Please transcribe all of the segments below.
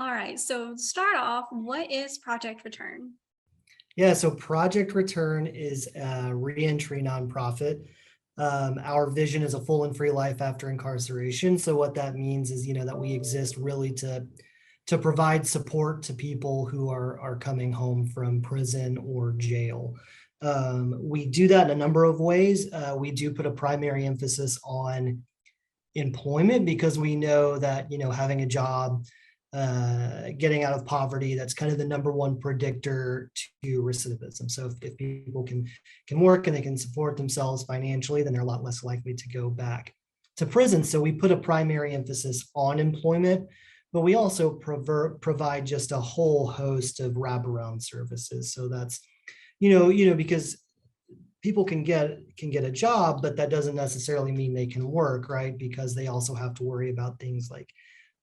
All right, so to start off, what is Project Return? Yeah, so Project Return is a reentry nonprofit. Our vision is a full and free life after incarceration. So what that means is, that we exist really to provide support to people who are coming home from prison or jail. We do that in a number of ways. We do put a primary emphasis on employment because we know that having a job, getting out of poverty, that's kind of the number one predictor to recidivism. So if people can work and they can support themselves financially, then they're a lot less likely to go back to prison. So we put a primary emphasis on employment, but we also provide just a whole host of wraparound services. So that's because people can get a job, but that doesn't necessarily mean they can work, right? Because they also have to worry about things like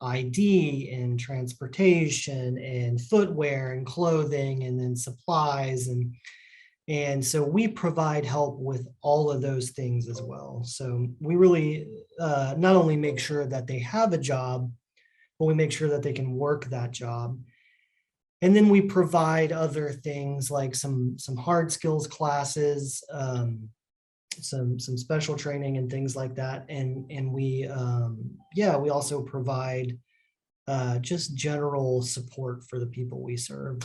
ID and transportation and footwear and clothing and then supplies and so we provide help with all of those things as well. So we really not only make sure that they have a job, but we make sure that they can work that job. And then we provide other things like some hard skills classes, some special training and things like that. And we we also provide just general support for the people we serve.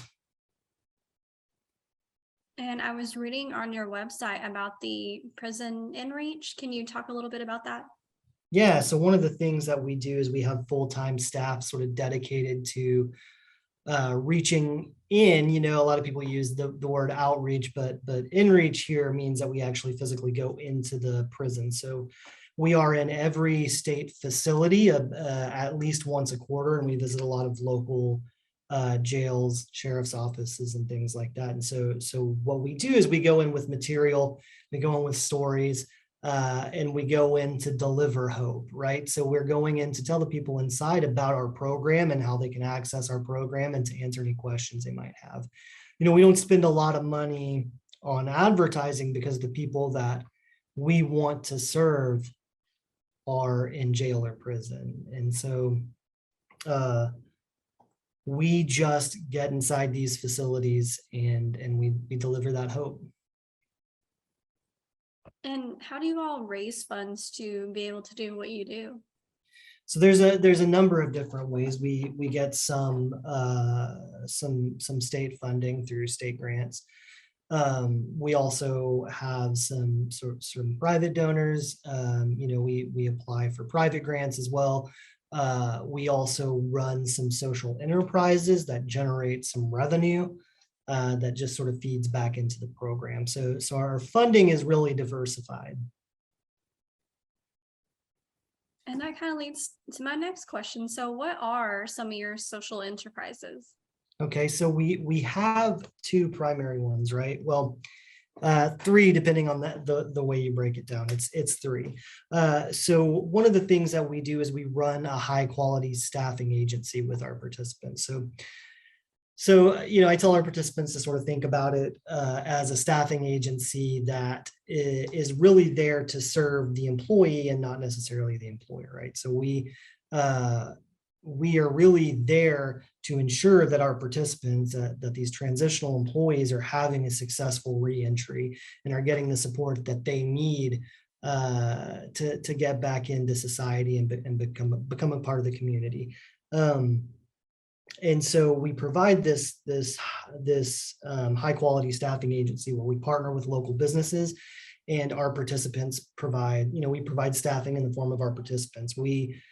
And I was reading on your website about the prison Inreach. Can you talk a little bit about that? Yeah, so one of the things that we do is we have full-time staff sort of dedicated to reaching in. A lot of people use the word outreach, but inreach here means that we actually physically go into the prison. So we are in every state facility at least once a quarter, and we visit a lot of local jails, sheriff's offices, and things like that. And so what we do is we go in with material, we go in with stories, and we go in to deliver hope, right? So we're going in to tell the people inside about our program and how they can access our program and to answer any questions they might have. We don't spend a lot of money on advertising because the people that we want to serve are in jail or prison. And so we just get inside these facilities and we deliver that hope. And how do you all raise funds to be able to do what you do? So there's a number of different ways. We get some state funding through state grants. We also have some private donors. We apply for private grants as well. We also run some social enterprises that generate some revenue that just sort of feeds back into the program. So our funding is really diversified. And that kind of leads to my next question. So what are some of your social enterprises? Okay, so we have two primary ones, right? Well, three, depending on the way you break it down. It's three. So one of the things that we do is we run a high quality staffing agency with our participants. So I tell our participants to sort of think about it as a staffing agency that is really there to serve the employee and not necessarily the employer, right? So we are really there to ensure that our participants, that these transitional employees are having a successful reentry and are getting the support that they need to get back into society and become a part of the community. And so we provide this high quality staffing agency where we partner with local businesses, and our participants provide, we provide staffing in the form of our participants. We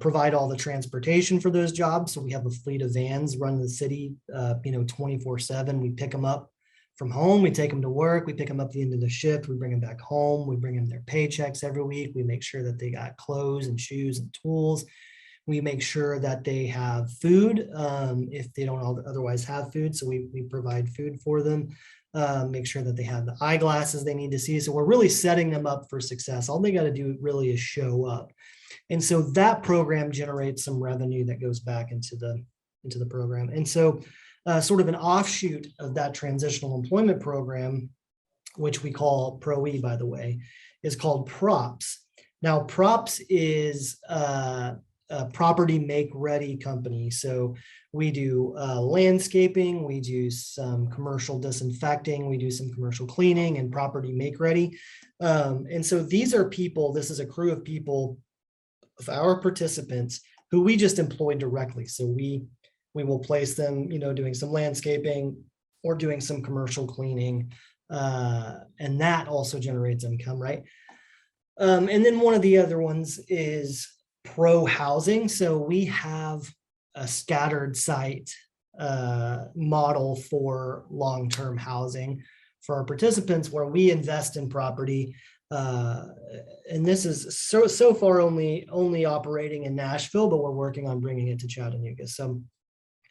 provide all the transportation for those jobs. So we have a fleet of vans running the city, 24/7. We pick them up from home. We take them to work. We pick them up at the end of the shift. We bring them back home. We bring them their paychecks every week. We make sure that they got clothes and shoes and tools. We make sure that they have food if they don't otherwise have food. So we provide food for them, make sure that they have the eyeglasses they need to see. So we're really setting them up for success. All they got to do really is show up. And so that program generates some revenue that goes back into the program. And so sort of an offshoot of that transitional employment program, which we call PRO-E, by the way, is called PROPS. Now, PROPS is a property make ready company. So we do landscaping, we do some commercial disinfecting, we do some commercial cleaning and property make ready. And so these are people, this is a crew of people, of our participants who we just employ directly. So we will place them, doing some landscaping or doing some commercial cleaning. And that also generates income, right? And then one of the other ones is pro housing. So we have a scattered site model for long-term housing for our participants, where we invest in property. And this is so far only operating in Nashville, but we're working on bringing it to Chattanooga.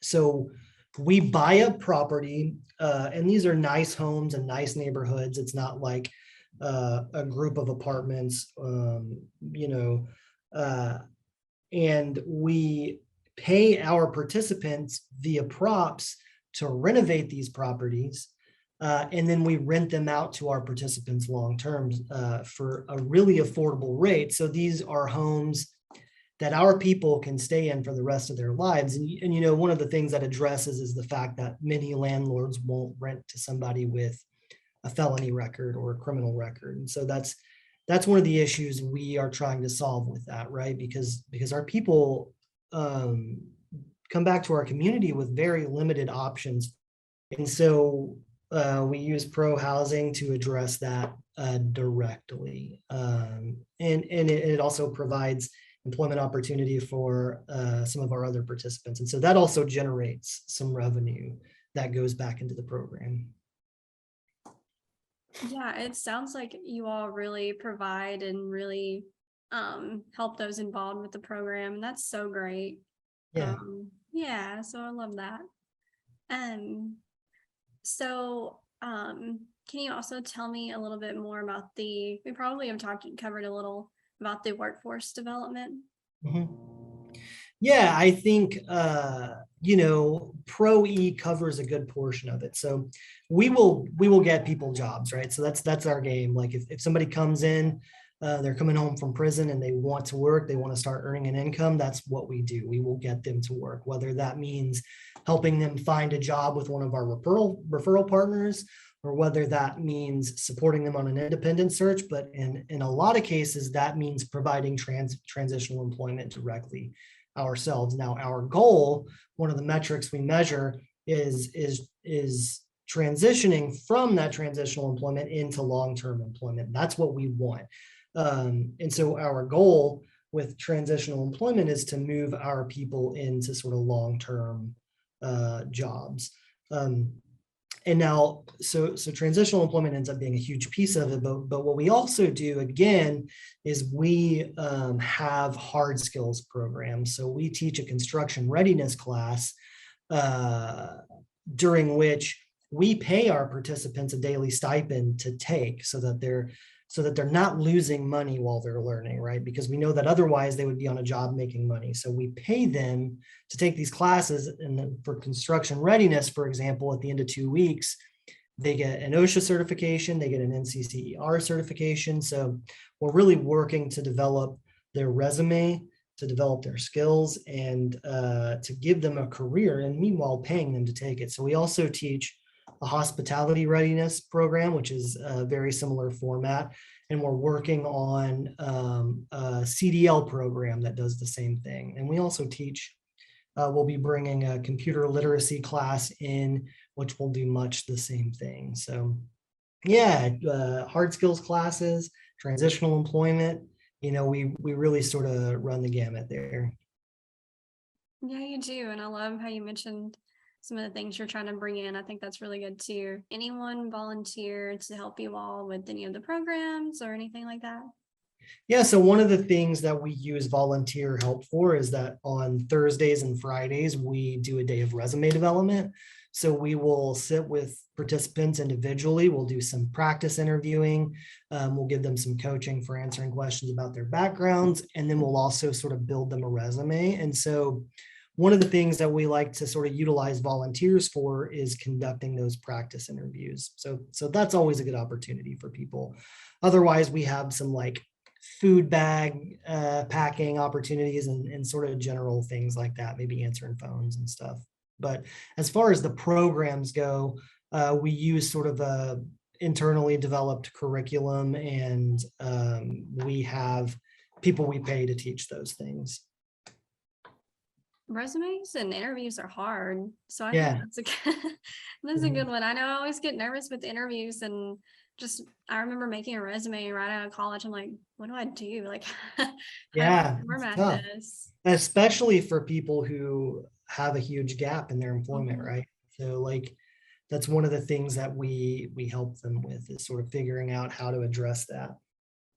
So we buy up property, and these are nice homes and nice neighborhoods. It's not like a group of apartments, and we pay our participants via props to renovate these properties. And then we rent them out to our participants long-term for a really affordable rate. So these are homes that our people can stay in for the rest of their lives. And one of the things that addresses is the fact that many landlords won't rent to somebody with a felony record or a criminal record. And so that's one of the issues we are trying to solve with that, right? Because our people come back to our community with very limited options. And so we use pro housing to address that directly. And it also provides employment opportunity for some of our other participants. And so that also generates some revenue that goes back into the program. Yeah, it sounds like you all really provide and really help those involved with the program. And that's so great. Yeah. Yeah, so I love that. So can you also tell me a little bit more about we probably have covered a little about the workforce development? Mm-hmm. Yeah, I think, Pro E covers a good portion of it. So we will get people jobs, right? So that's our game. Like if somebody comes in, they're coming home from prison and they want to work, they want to start earning an income, that's what we do. We will get them to work, whether that means helping them find a job with one of our referral partners, or whether that means supporting them on an independent search. But in a lot of cases, that means providing transitional employment directly ourselves. Now, our goal, one of the metrics we measure is transitioning from that transitional employment into long-term employment. That's what we want. And so our goal with transitional employment is to move our people into sort of long-term jobs. And now, so transitional employment ends up being a huge piece of it, but what we also do, again, is we have hard skills programs. So we teach a construction readiness class during which we pay our participants a daily stipend to take, so that they're not losing money while they're learning, right? Because we know that otherwise they would be on a job making money. So we pay them to take these classes, and for construction readiness, for example, at the end of 2 weeks, they get an OSHA certification, they get an NCCER certification. So we're really working to develop their resume, to develop their skills, and to give them a career, and meanwhile paying them to take it. So we also teach a hospitality readiness program, which is a very similar format. And we're working on a CDL program that does the same thing. And we also teach, we'll be bringing a computer literacy class in, which will do much the same thing. So yeah, hard skills classes, transitional employment, we really sort of run the gamut there. Yeah, you do. And I love how you mentioned some of the things you're trying to bring in. I think that's really good too. Anyone volunteer to help you all with any of the programs or anything like that? Yeah, so one of the things that we use volunteer help for is that on Thursdays and Fridays, we do a day of resume development. So we will sit with participants individually. We'll do some practice interviewing. We'll give them some coaching for answering questions about their backgrounds. And then we'll also sort of build them a resume. And so one of the things that we like to sort of utilize volunteers for is conducting those practice interviews. So that's always a good opportunity for people. Otherwise, we have some like food bag packing opportunities and sort of general things like that, maybe answering phones and stuff. But as far as the programs go, we use sort of a internally developed curriculum, and we have people we pay to teach those things. Resumes and interviews are hard. So I think Yeah. that's a good, that's a good one. I know I always get nervous with interviews and just I remember making a resume right out of college. I'm like, what do I do? Like how do I Yeah, it's format tough, this? especially for people who have a huge gap in their employment, Mhm. right? So like that's one of the things that we help them with, is sort of figuring out how to address that.